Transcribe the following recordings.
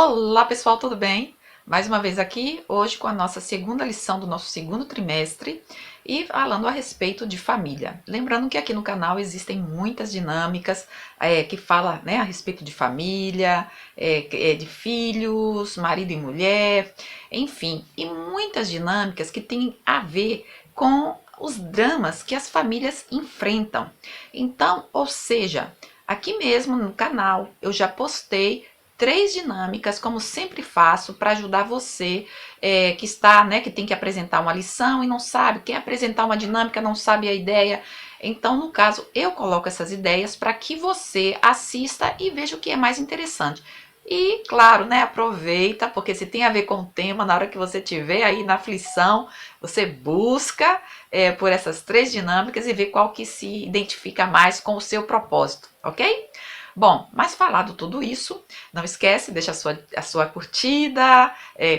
Olá pessoal, tudo bem? Mais uma vez aqui, hoje com a nossa segunda lição do nosso segundo trimestre e falando a respeito de família. Lembrando que aqui no canal existem muitas dinâmicas que falam, né, a respeito de família, de filhos, marido e mulher, enfim, e muitas dinâmicas que têm a ver com os dramas que as famílias enfrentam. Então, ou seja, aqui mesmo no canal eu já postei 3 dinâmicas, como sempre faço, para ajudar você que está, né, que tem que apresentar uma lição e não sabe, quer apresentar uma dinâmica, não sabe a ideia. Então, no caso, eu coloco essas ideias para que você assista e veja o que é mais interessante. E, claro, né, aproveita, porque se tem a ver com o tema, na hora que você estiver aí na aflição, você busca por essas 3 dinâmicas e vê qual que se identifica mais com o seu propósito, ok? Bom, mas falado tudo isso, não esquece, deixa a sua curtida,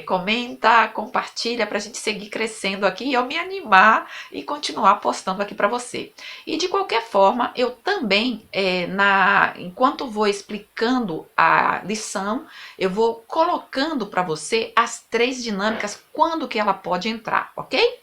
comenta, compartilha para a gente seguir crescendo aqui e eu me animar e continuar postando aqui para você. E de qualquer forma, eu também, enquanto vou explicando a lição, eu vou colocando para você as 3 dinâmicas, quando que ela pode entrar, ok?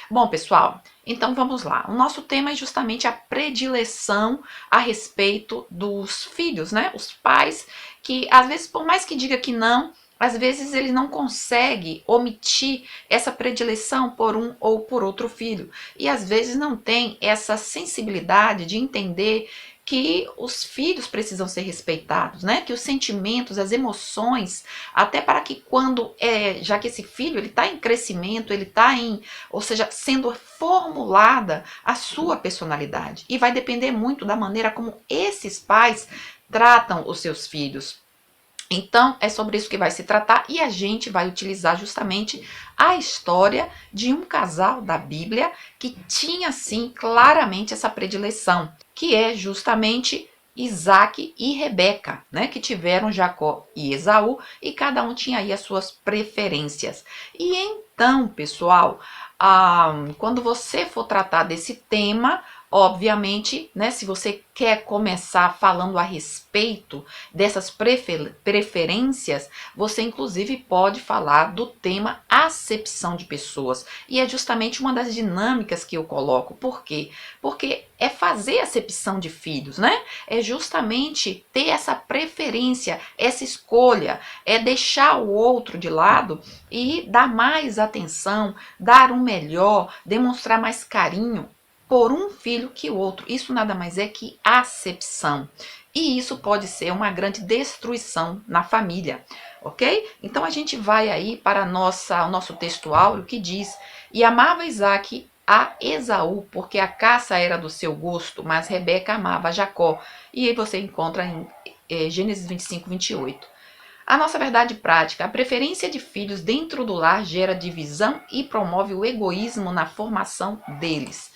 Bom, pessoal, então vamos lá. O nosso tema é justamente a predileção a respeito dos filhos, né? Os pais que, às vezes, por mais que diga que não, às vezes ele não consegue omitir essa predileção por um ou por outro filho. E às vezes não tem essa sensibilidade de entender que os filhos precisam ser respeitados, né? Que os sentimentos, as emoções, até para que quando, já que esse filho ele está em crescimento, ele está ou seja, sendo formulada a sua personalidade. E vai depender muito da maneira como esses pais tratam os seus filhos. Então, é sobre isso que vai se tratar e a gente vai utilizar justamente a história de um casal da Bíblia que tinha, sim, claramente essa predileção, que é justamente Isaac e Rebeca, né, que tiveram Jacó e Esaú e cada um tinha aí as suas preferências. E então, pessoal, quando você for tratar desse tema, obviamente, né, se você quer começar falando a respeito dessas preferências, você inclusive pode falar do tema acepção de pessoas. E é justamente uma das dinâmicas que eu coloco. Por quê? Porque é fazer acepção de filhos, né? É justamente ter essa preferência, essa escolha, é deixar o outro de lado e dar mais atenção, dar um melhor, demonstrar mais carinho por um filho que o outro. Isso nada mais é que acepção. E isso pode ser uma grande destruição na família, ok? Então a gente vai aí para o nosso texto áureo que diz: E amava Isaac a Esaú, porque a caça era do seu gosto, mas Rebeca amava a Jacó. E aí você encontra em Gênesis 25, 28. A nossa verdade prática: a preferência de filhos dentro do lar gera divisão e promove o egoísmo na formação deles.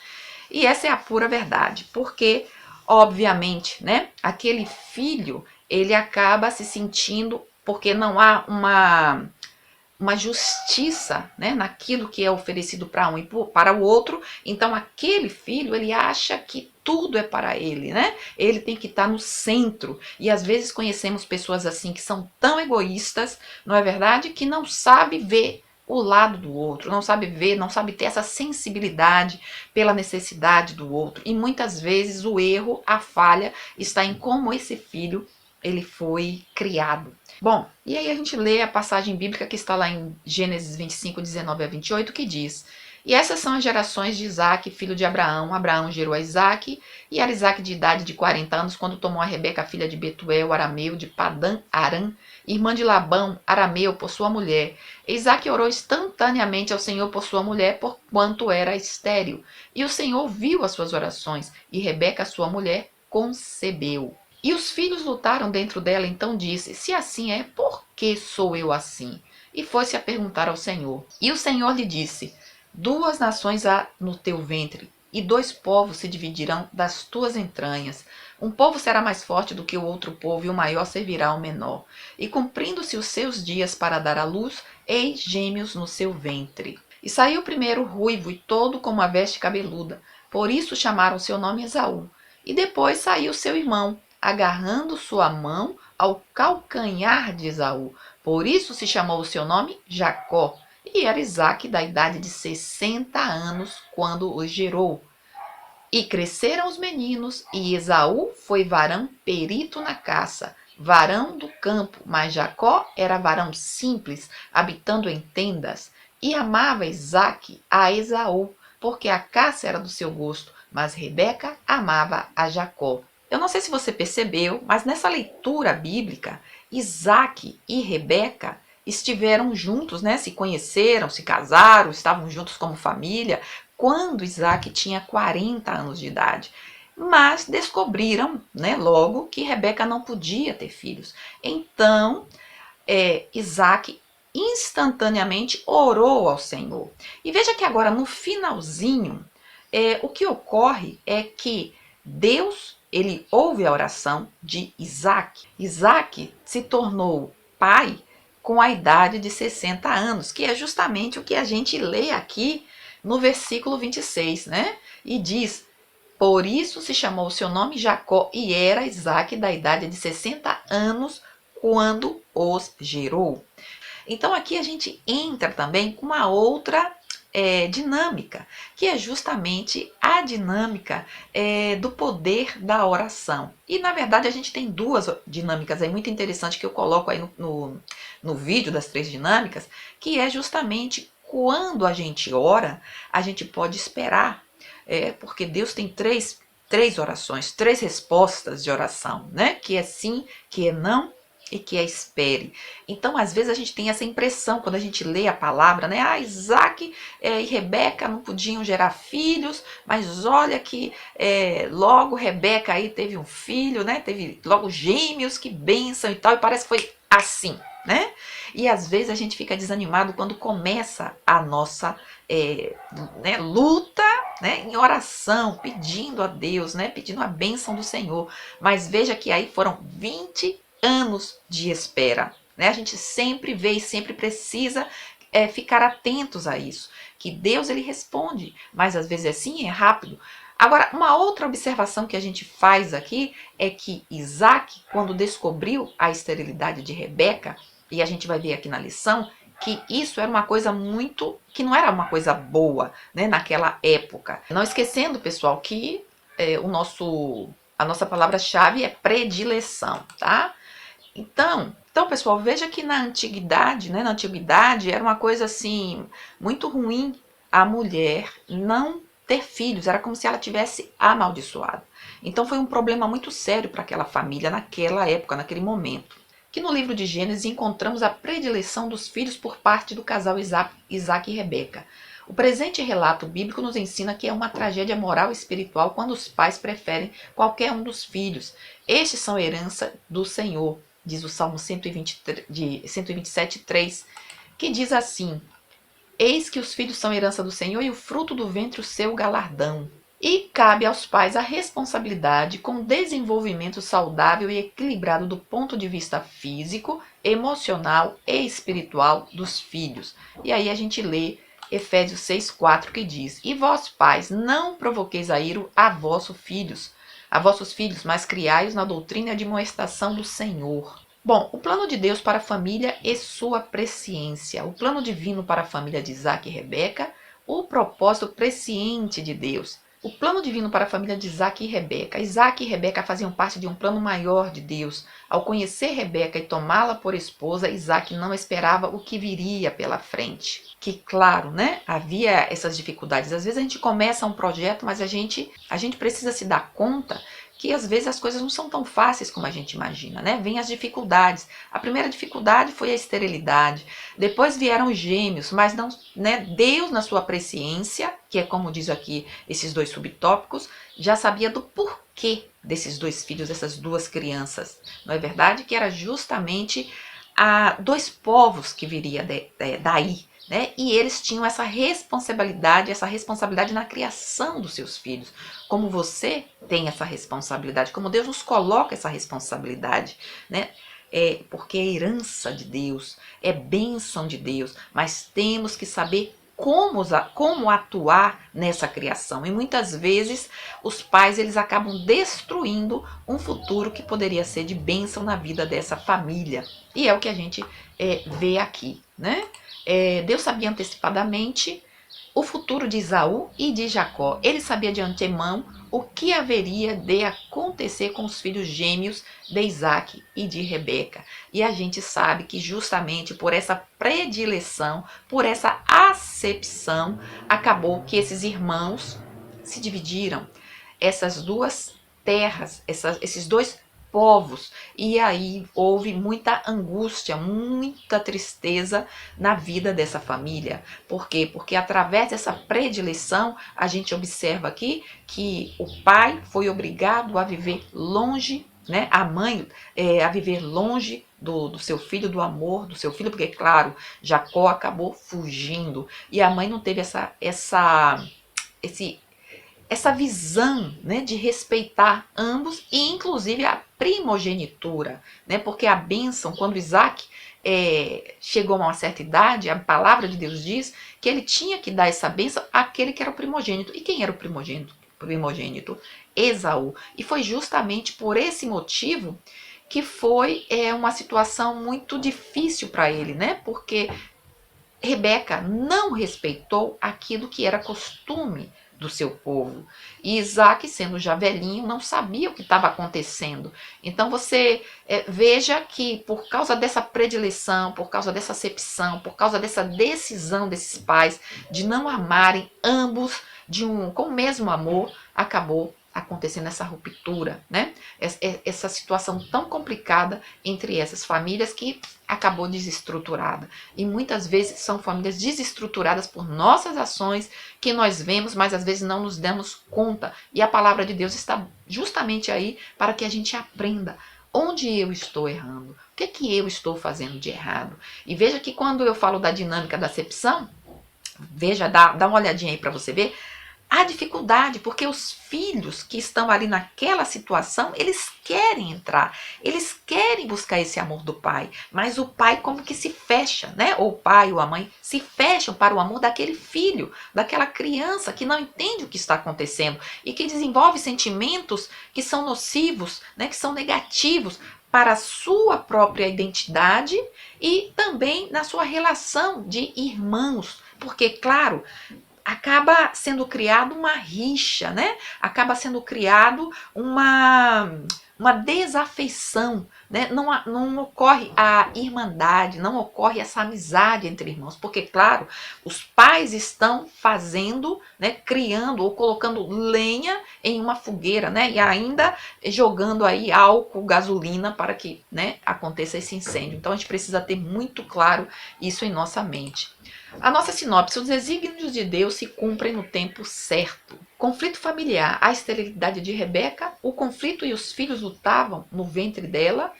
E essa é a pura verdade, porque, obviamente, né, aquele filho, ele acaba se sentindo, porque não há uma justiça, né, naquilo que é oferecido para um e para o outro, então aquele filho, ele acha que tudo é para ele, né? Ele tem que estar no centro. E às vezes conhecemos pessoas assim que são tão egoístas, não é verdade? Que não sabe ver o lado do outro, não sabe ver, não sabe ter essa sensibilidade pela necessidade do outro. E muitas vezes o erro, a falha, está em como esse filho ele foi criado. Bom, e aí a gente lê a passagem bíblica que está lá em Gênesis 25, 19 a 28, que diz: E essas são as gerações de Isaac, filho de Abraão. Abraão gerou a Isaac, e era Isaac de idade de 40 anos, quando tomou a Rebeca, filha de Betuel, arameu, de Padã Aram, irmã de Labão, arameu, por sua mulher. Isaac orou instantaneamente ao Senhor por sua mulher, porquanto era estéril. E o Senhor viu as suas orações, e Rebeca, sua mulher, concebeu. E os filhos lutaram dentro dela, então disse: Se assim é, por que sou eu assim? E foi-se a perguntar ao Senhor. E o Senhor lhe disse: 2 nações há no teu ventre, e 2 povos se dividirão das tuas entranhas. Um povo será mais forte do que o outro povo, e o maior servirá ao menor. E cumprindo-se os seus dias para dar à luz, eis gêmeos no seu ventre. E saiu primeiro ruivo e todo como a veste cabeluda, por isso chamaram seu nome Esaú. E depois saiu seu irmão, agarrando sua mão ao calcanhar de Esaú, Por isso se chamou o seu nome Jacó. E era Isaque da idade de 60 anos quando os gerou. E cresceram os meninos, e Esaú foi varão perito na caça, varão do campo, mas Jacó era varão simples, habitando em tendas. E amava Isaque a Esaú, porque a caça era do seu gosto, mas Rebeca amava a Jacó. Eu não sei se você percebeu, mas nessa leitura bíblica, Isaque e Rebeca estiveram juntos, né? Se conheceram, se casaram, estavam juntos como família, quando Isaac tinha 40 anos de idade. Mas descobriram, né, logo que Rebeca não podia ter filhos. Então, Isaac instantaneamente orou ao Senhor. E veja que agora no finalzinho, o que ocorre é que Deus, ele ouve a oração de Isaac. Isaac se tornou pai com a idade de 60 anos, que é justamente o que a gente lê aqui no versículo 26, né? E diz: por isso se chamou o seu nome Jacó, e era Isaac da idade de 60 anos quando os gerou. Então aqui a gente entra também com uma outra dinâmica, que é justamente a dinâmica do poder da oração. E na verdade a gente tem duas dinâmicas aí muito interessantes que eu coloco aí no vídeo das 3 dinâmicas, que é justamente quando a gente ora, a gente pode esperar, porque Deus tem três orações, 3 respostas de oração, né? Que é sim, que é não e que é espere. Então, às vezes a gente tem essa impressão quando a gente lê a palavra, né? Ah, Isaac e Rebeca não podiam gerar filhos, mas olha que logo Rebeca aí teve um filho, né? Teve logo gêmeos, que bênção e tal, e parece que foi assim, né? E às vezes a gente fica desanimado quando começa a nossa luta, né, em oração, pedindo a Deus, né, pedindo a bênção do Senhor. Mas veja que aí foram 20 anos de espera, né? A gente sempre vê e sempre precisa ficar atentos a isso, que Deus ele responde, mas às vezes assim é rápido. Agora, uma outra observação que a gente faz aqui é que Isaac, quando descobriu a esterilidade de Rebeca, e a gente vai ver aqui na lição, que isso era uma coisa que não era uma coisa boa, né, naquela época. Não esquecendo, pessoal, que a nossa palavra-chave é predileção, tá? Então, pessoal, veja que na antiguidade, né, era uma coisa assim muito ruim a mulher não ter filhos, era como se ela tivesse amaldiçoado. Então foi um problema muito sério para aquela família naquela época, naquele momento. Que no livro de Gênesis encontramos a predileção dos filhos por parte do casal Isaac e Rebeca. O presente relato bíblico nos ensina que é uma tragédia moral e espiritual quando os pais preferem qualquer um dos filhos. Estes são herança do Senhor, diz o Salmo 127:3, que diz assim: eis que os filhos são herança do Senhor e o fruto do ventre o seu galardão. E cabe aos pais a responsabilidade com o desenvolvimento saudável e equilibrado do ponto de vista físico, emocional e espiritual dos filhos. E aí a gente lê Efésios 6:4, que diz: e vós, pais, não provoqueis a ira a vossos filhos, mas criai-os na doutrina e admoestação do Senhor. Bom, o plano de Deus para a família e sua presciência. O plano divino para a família de Isaac e Rebeca, o propósito presciente de Deus. O plano divino para a família de Isaac e Rebeca. Isaac e Rebeca faziam parte de um plano maior de Deus. Ao conhecer Rebeca e tomá-la por esposa, Isaac não esperava o que viria pela frente. Que claro, né? Havia essas dificuldades. Às vezes a gente começa um projeto, mas a gente precisa se dar conta que às vezes as coisas não são tão fáceis como a gente imagina, né? Vêm as dificuldades. A primeira dificuldade foi a esterilidade. Depois vieram os gêmeos, mas não, né? Deus, na sua presciência, que é como diz aqui esses 2 subtópicos, já sabia do porquê desses 2 filhos, dessas 2 crianças. Não é verdade? Que era justamente 2 povos que viria daí. Né? E eles tinham essa responsabilidade na criação dos seus filhos. Como você tem essa responsabilidade, como Deus nos coloca essa responsabilidade, né? Porque é herança de Deus, é bênção de Deus, mas temos que saber como atuar nessa criação. E muitas vezes os pais eles acabam destruindo um futuro que poderia ser de bênção na vida dessa família. E é o que a gente vê aqui, né? Deus sabia antecipadamente o futuro de Esaú e de Jacó. Ele sabia de antemão o que haveria de acontecer com os filhos gêmeos de Isaac e de Rebeca. E a gente sabe que justamente por essa predileção, por essa acepção, acabou que esses irmãos se dividiram. Essas duas terras, esses dois povos. E aí houve muita angústia, muita tristeza na vida dessa família. Por quê? Porque através dessa predileção, a gente observa aqui que o pai foi obrigado a viver longe, né? A mãe a viver longe do seu filho, do amor do seu filho, porque, claro, Jacó acabou fugindo. E a mãe não teve essa visão, né, de respeitar ambos e inclusive a primogenitura, né, porque a bênção, quando Isaac chegou a uma certa idade, a palavra de Deus diz que ele tinha que dar essa bênção àquele que era o primogênito. E quem era o primogênito? Esaú. E foi justamente por esse motivo que foi uma situação muito difícil para ele, né, porque Rebeca não respeitou aquilo que era costume do seu povo. E Isaac, sendo já velhinho, não sabia o que estava acontecendo. Então você veja que por causa dessa predileção, por causa dessa acepção, por causa dessa decisão desses pais de não amarem ambos com o mesmo amor, acabou acontecendo essa ruptura, né? Essa situação tão complicada entre essas famílias que acabou desestruturada. E muitas vezes são famílias desestruturadas por nossas ações que nós vemos, mas às vezes não nos damos conta. E a palavra de Deus está justamente aí para que a gente aprenda onde eu estou errando, o que eu estou fazendo de errado. E veja que quando eu falo da dinâmica da acepção, veja, dá uma olhadinha aí para você ver, há dificuldade, porque os filhos que estão ali naquela situação, eles querem entrar, eles querem buscar esse amor do pai, mas o pai como que se fecha, né? Ou o pai ou a mãe se fecham para o amor daquele filho, daquela criança que não entende o que está acontecendo e que desenvolve sentimentos que são nocivos, né? Que são negativos para a sua própria identidade e também na sua relação de irmãos, porque, claro, acaba sendo criado uma rixa, né? Acaba sendo criado uma desafeição, né? Não ocorre a irmandade, não ocorre essa amizade entre irmãos, porque, claro, os pais estão fazendo, né, criando ou colocando lenha em uma fogueira, né? E ainda jogando aí álcool, gasolina para que, né, aconteça esse incêndio. Então a gente precisa ter muito claro isso em nossa mente. A nossa sinopse: os desígnios de Deus se cumprem no tempo certo. Conflito familiar, a esterilidade de Rebeca, o conflito e os filhos lutavam no ventre dela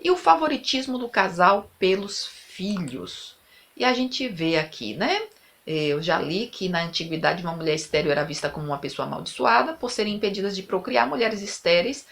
e o favoritismo do casal pelos filhos. E a gente vê aqui, né? Eu já li que na antiguidade uma mulher estéril era vista como uma pessoa amaldiçoada por serem impedidas de procriar. Mulheres estéreis,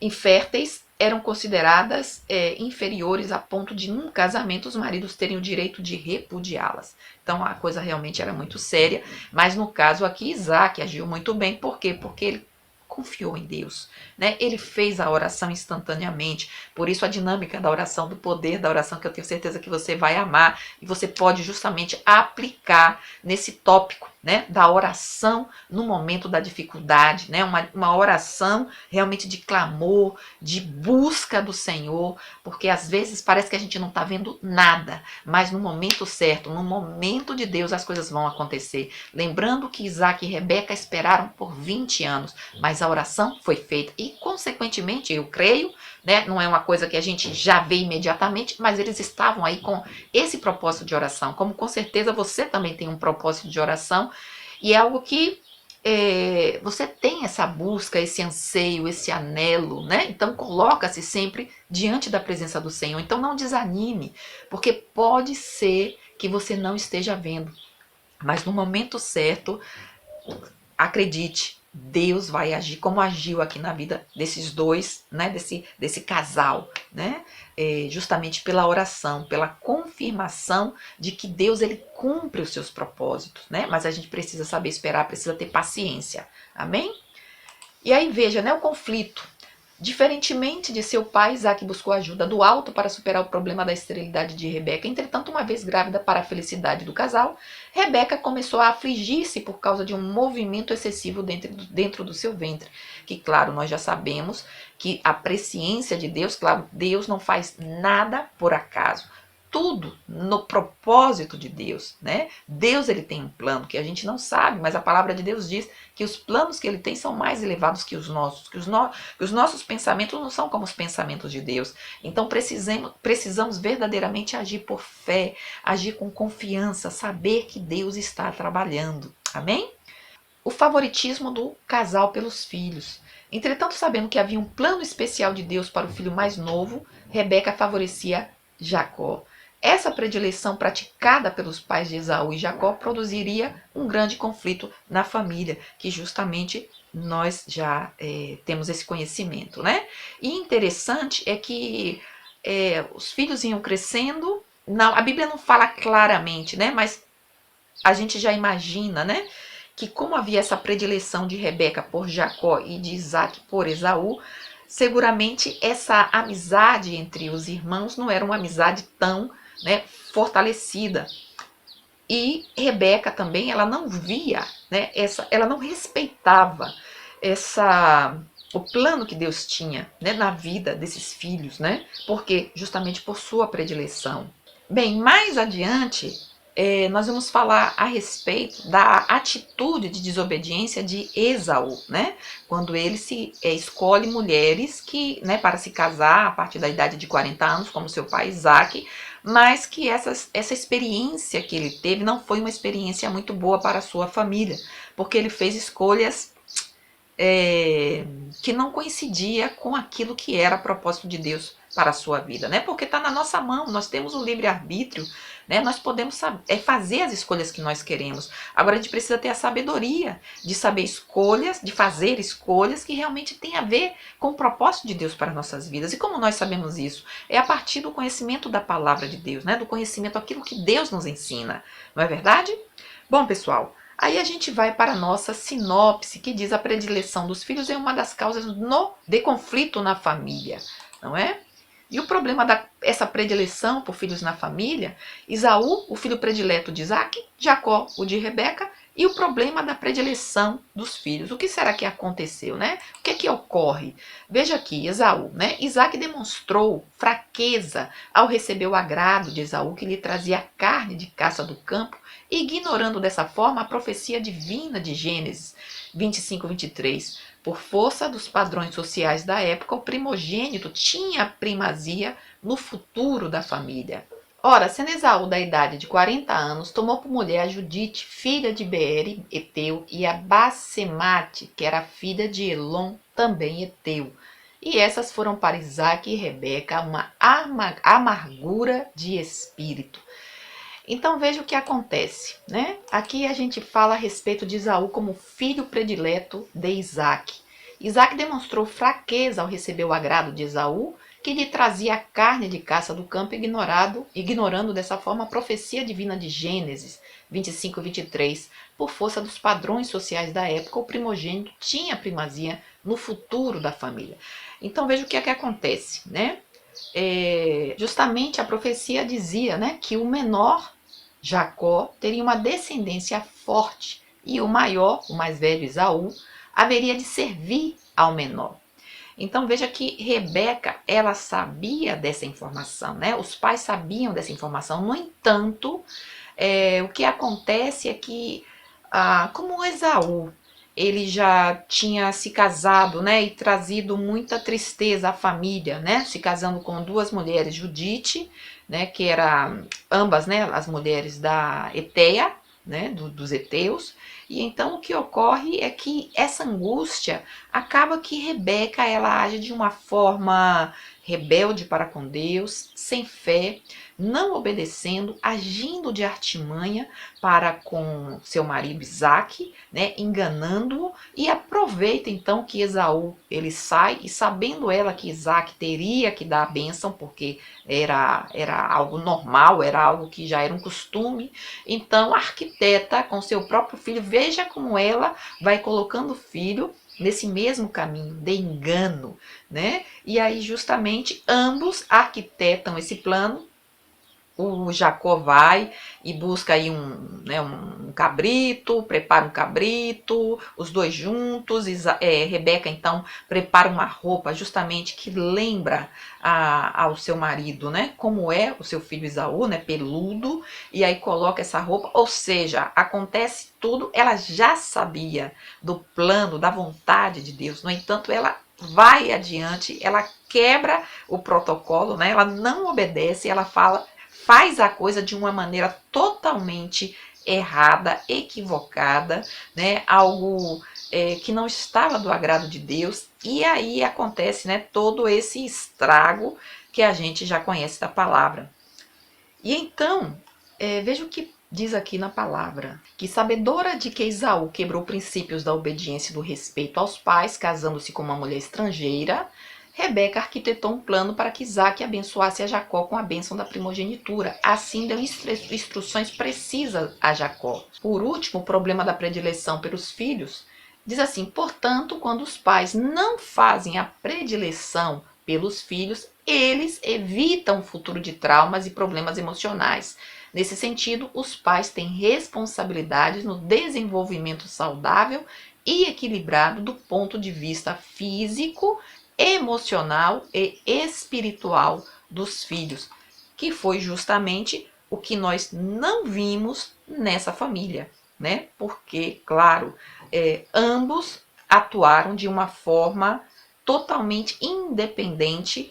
inférteis, eram consideradas inferiores a ponto de, num casamento, os maridos terem o direito de repudiá-las. Então a coisa realmente era muito séria, mas no caso aqui Isaac agiu muito bem. Por quê? Porque ele confiou em Deus, né? Ele fez a oração instantaneamente. Por isso a dinâmica da oração, do poder da oração, que eu tenho certeza que você vai amar e você pode justamente aplicar nesse tópico, né, da oração no momento da dificuldade, né? Uma oração realmente de clamor, de busca do Senhor, porque às vezes parece que a gente não está vendo nada, mas no momento certo, no momento de Deus, as coisas vão acontecer. Lembrando que Isaac e Rebeca esperaram por 20 anos, mas a oração foi feita e, consequentemente, eu creio, né, não é uma coisa que a gente já vê imediatamente, mas eles estavam aí com esse propósito de oração, como com certeza você também tem um propósito de oração, e é algo que você tem essa busca, esse anseio, esse anelo, né? Então coloca-se sempre diante da presença do Senhor. Então não desanime, porque pode ser que você não esteja vendo, mas no momento certo, acredite, Deus vai agir como agiu aqui na vida desses dois, né, desse casal, né, justamente pela oração, pela confirmação de que Deus, ele cumpre os seus propósitos, né, mas a gente precisa saber esperar, precisa ter paciência, amém? E aí veja, né, o conflito. Diferentemente de seu pai, Isaac buscou ajuda do alto para superar o problema da esterilidade de Rebeca. Entretanto, uma vez grávida, para a felicidade do casal, Rebeca começou a afligir-se por causa de um movimento excessivo dentro do seu ventre. Que, claro, nós já sabemos que a presciência de Deus, claro, Deus não faz nada por acaso. Tudo no propósito de Deus, né? Deus, ele tem um plano que a gente não sabe, mas a palavra de Deus diz que os planos que ele tem são mais elevados que os nossos, que os nossos pensamentos não são como os pensamentos de Deus. Então precisamos verdadeiramente agir por fé, agir com confiança, saber que Deus está trabalhando. Amém? O favoritismo do casal pelos filhos. Entretanto, sabendo que havia um plano especial de Deus para o filho mais novo, Rebeca favorecia Jacó. Essa predileção praticada pelos pais de Esaú e Jacó produziria um grande conflito na família, que justamente nós já temos esse conhecimento, né? E interessante é que os filhos iam crescendo, não, a Bíblia não fala claramente, né? Mas a gente já imagina, né? Que como havia essa predileção de Rebeca por Jacó e de Isaac por Esaú, seguramente essa amizade entre os irmãos não era uma amizade tão, né, fortalecida. E Rebeca também, ela não via, né, ela não respeitava o plano que Deus tinha, né, na vida desses filhos, né? Porque justamente por sua predileção. Bem, mais adiante, nós vamos falar a respeito da atitude de desobediência de Esaú, né? Quando ele escolhe mulheres que, né, para se casar a partir da idade de 40 anos, como seu pai Isaac, mas que essa experiência que ele teve não foi uma experiência muito boa para a sua família, porque ele fez escolhas que não coincidia com aquilo que era propósito de Deus para a sua vida, né? Porque está na nossa mão, nós temos o livre-arbítrio, né? Nós podemos fazer as escolhas que nós queremos. Agora a gente precisa ter a sabedoria de saber escolhas, de fazer escolhas que realmente têm a ver com o propósito de Deus para nossas vidas. E como nós sabemos isso? É a partir do conhecimento da palavra de Deus, né? Do conhecimento daquilo que Deus nos ensina. Não é verdade? Bom, pessoal, aí a gente vai para a nossa sinopse, que diz: a predileção dos filhos é uma das causas de conflito na família, não é? E o problema dessa predileção por filhos na família: Esaú, o filho predileto de Isaac, Jacó, o de Rebeca, e o problema da predileção dos filhos. O que será que aconteceu, né? O que é que ocorre? Veja aqui, Esaú, né? Isaac demonstrou fraqueza ao receber o agrado de Esaú, que lhe trazia carne de caça do campo, ignorando dessa forma a profecia divina de Gênesis 25:23. Por força dos padrões sociais da época, o primogênito tinha primazia no futuro da família. Ora, sendo Esaú da idade de 40 anos, tomou por mulher a Judite, filha de Beere, Eteu, e a Basemate, que era filha de Elon, também Eteu. E essas foram para Isaac e Rebeca uma amargura de espírito. Então veja o que acontece, né? Aqui a gente fala a respeito de Esaú como filho predileto de Isaac. Isaac demonstrou fraqueza ao receber o agrado de Esaú, que lhe trazia a carne de caça do campo, ignorando dessa forma a profecia divina de Gênesis 25:23. Por força dos padrões sociais da época, o primogênito tinha primazia no futuro da família. Então veja o que é que acontece, né? Justamente a profecia dizia, né, que o menor, Jacó, teria uma descendência forte e o maior, o mais velho Esaú, haveria de servir ao menor. Então veja que Rebeca, ela sabia dessa informação, né? Os pais sabiam dessa informação. No entanto, o que acontece é que, como Esaú, ele já tinha se casado, né, e trazido muita tristeza à família, né, se casando com duas mulheres, Judite, né, que era ambas, né, as mulheres da Eteia, né, dos heteus. E então o que ocorre é que essa angústia acaba que Rebeca, ela age de uma forma rebelde para com Deus, sem fé, não obedecendo, agindo de artimanha para com seu marido Isaac, né, enganando-o, e aproveita então que Esaú ele sai, e sabendo ela que Isaac teria que dar a bênção, porque era algo normal, era algo que já era um costume, então arquiteta com seu próprio filho. Veja como ela vai colocando o filho nesse mesmo caminho de engano, né? E aí justamente ambos arquitetam esse plano. O Jacó vai e busca aí um cabrito, prepara um cabrito, os dois juntos. Rebeca então prepara uma roupa justamente que lembra ao seu marido, né? Como é o seu filho Esaú, né? Peludo, e aí coloca essa roupa, ou seja, acontece tudo, ela já sabia do plano, da vontade de Deus. No entanto, ela vai adiante, ela quebra o protocolo, né? Ela não obedece, ela faz a coisa de uma maneira totalmente errada, equivocada, né? Algo que não estava do agrado de Deus, e aí acontece, né, todo esse estrago que a gente já conhece da palavra. E então, veja o que diz aqui na palavra, que sabedora de que Esaú quebrou princípios da obediência e do respeito aos pais, casando-se com uma mulher estrangeira, Rebeca arquitetou um plano para que Isaac abençoasse a Jacó com a bênção da primogenitura. Assim deu instruções precisas a Jacó. Por último, o problema da predileção pelos filhos. Diz assim: portanto, quando os pais não fazem a predileção pelos filhos, eles evitam o futuro de traumas e problemas emocionais. Nesse sentido, os pais têm responsabilidades no desenvolvimento saudável e equilibrado do ponto de vista físico, emocional e espiritual dos filhos, que foi justamente o que nós não vimos nessa família, né? Porque, claro, ambos atuaram de uma forma totalmente independente,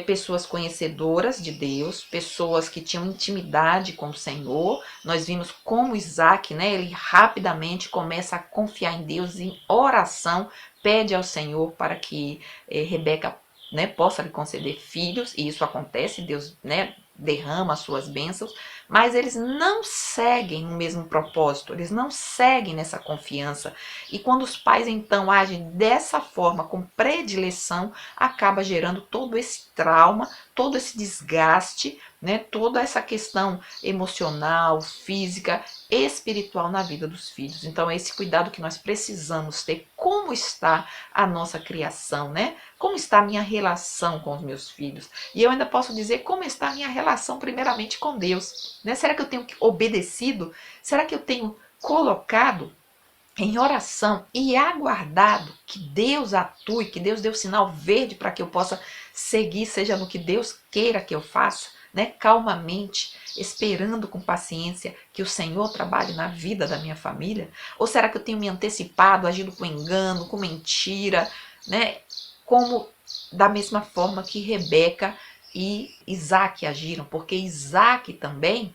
pessoas conhecedoras de Deus, pessoas que tinham intimidade com o Senhor. Nós vimos como Isaac, né, ele rapidamente começa a confiar em Deus, em oração, pede ao Senhor para que Rebeca, né, possa lhe conceder filhos, e isso acontece, Deus, né, derrama as suas bênçãos, mas eles não seguem no mesmo propósito, eles não seguem nessa confiança. E quando os pais então agem dessa forma, com predileção, acaba gerando todo esse trauma, todo esse desgaste, né, toda essa questão emocional, física, espiritual na vida dos filhos. Então é esse cuidado que nós precisamos ter. Como está a nossa criação, né? Como está a minha relação com os meus filhos? E eu ainda posso dizer como está a minha relação primeiramente com Deus, né? Será que eu tenho obedecido? Será que eu tenho colocado em oração e aguardado que Deus atue, que Deus dê o sinal verde para que eu possa seguir, seja no que Deus queira que eu faça, né? Calmamente, esperando com paciência que o Senhor trabalhe na vida da minha família? Ou será que eu tenho me antecipado, agindo com engano, com mentira, né? Como da mesma forma que Rebeca e Isaac agiram, porque Isaac também,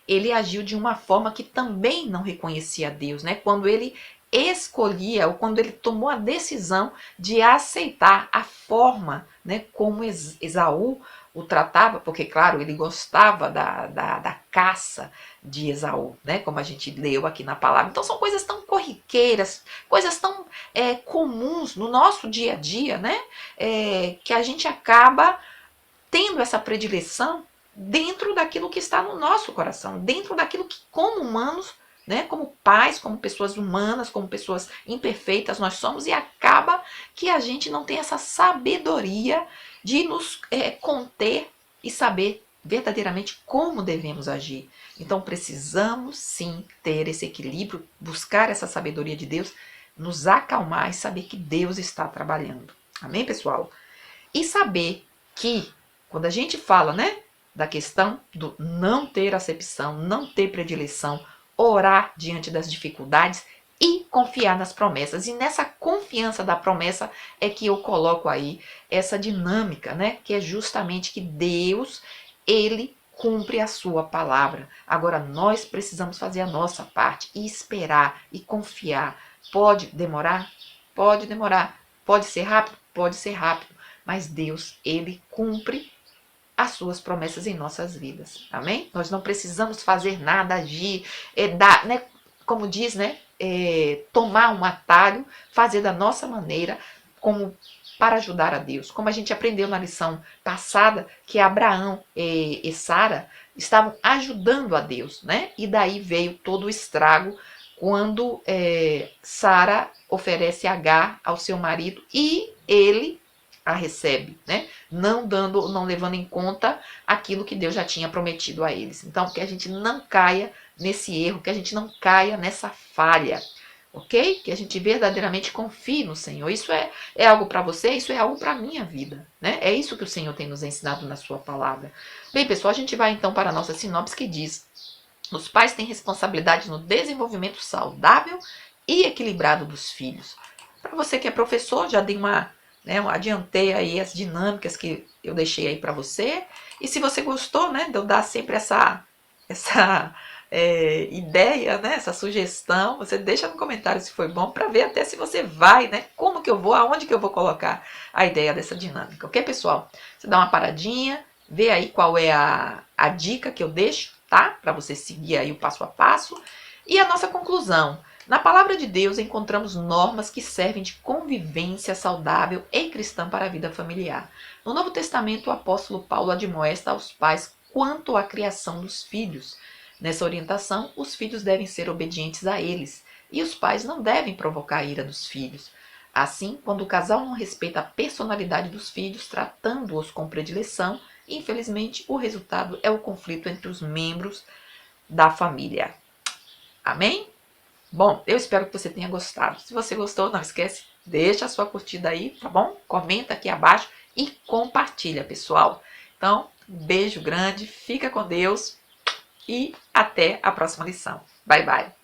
ele agiu de uma forma que também não reconhecia a Deus, né? Quando ele escolhia, ou quando ele tomou a decisão de aceitar a forma, né, como Esaú o tratava, porque, claro, ele gostava da caça de Esaú, né, como a gente leu aqui na palavra. Então são coisas tão corriqueiras, coisas tão comuns no nosso dia a dia, né, que a gente acaba tendo essa predileção dentro daquilo que está no nosso coração, dentro daquilo que, como humanos, né, como pais, como pessoas humanas, como pessoas imperfeitas nós somos, e acaba que a gente não tem essa sabedoria de nos conter e saber verdadeiramente como devemos agir. Então precisamos sim ter esse equilíbrio, buscar essa sabedoria de Deus, nos acalmar e saber que Deus está trabalhando. Amém, pessoal? E saber que quando a gente fala, né, da questão do não ter acepção, não ter predileção, orar diante das dificuldades e confiar nas promessas. E nessa confiança da promessa é que eu coloco aí essa dinâmica, né, que é justamente que Deus, ele cumpre a sua palavra. Agora nós precisamos fazer a nossa parte e esperar e confiar. Pode demorar? Pode demorar. Pode ser rápido? Pode ser rápido. Mas Deus, ele cumpre as suas promessas em nossas vidas. Amém? Nós não precisamos fazer nada, agir, né, como diz, né, tomar um atalho, fazer da nossa maneira, como para ajudar a Deus. Como a gente aprendeu na lição passada, que Abraão e Sara estavam ajudando a Deus, né? E daí veio todo o estrago quando Sara oferece Agar ao seu marido e ele a recebe, né? Não levando em conta aquilo que Deus já tinha prometido a eles. Então, que a gente não caia nesse erro, que a gente não caia nessa falha, ok? Que a gente verdadeiramente confie no Senhor. Isso é algo para você, isso é algo para a minha vida, né? É isso que o Senhor tem nos ensinado na sua palavra. Bem, pessoal, a gente vai então para a nossa sinopse que diz: os pais têm responsabilidade no desenvolvimento saudável e equilibrado dos filhos. Para você que é professor, já dei adiantei aí as dinâmicas que eu deixei aí para você. E se você gostou, né, de eu dar sempre essa ideia, né, essa sugestão, você deixa no comentário se foi bom, para ver até se você vai, né, como que eu vou, aonde que eu vou colocar a ideia dessa dinâmica, ok, pessoal? Você dá uma paradinha, vê aí qual é a dica que eu deixo, tá? Para você seguir aí o passo a passo. E a nossa conclusão. Na palavra de Deus encontramos normas que servem de convivência saudável e cristã para a vida familiar. No Novo Testamento, o apóstolo Paulo admoesta aos pais quanto à criação dos filhos. Nessa orientação, os filhos devem ser obedientes a eles e os pais não devem provocar a ira dos filhos. Assim, quando o casal não respeita a personalidade dos filhos, tratando-os com predileção, infelizmente o resultado é o conflito entre os membros da família. Amém? Bom, eu espero que você tenha gostado. Se você gostou, não esquece, deixa a sua curtida aí, tá bom? Comenta aqui abaixo e compartilha, pessoal. Então, um beijo grande, fica com Deus e até a próxima lição. Bye, bye.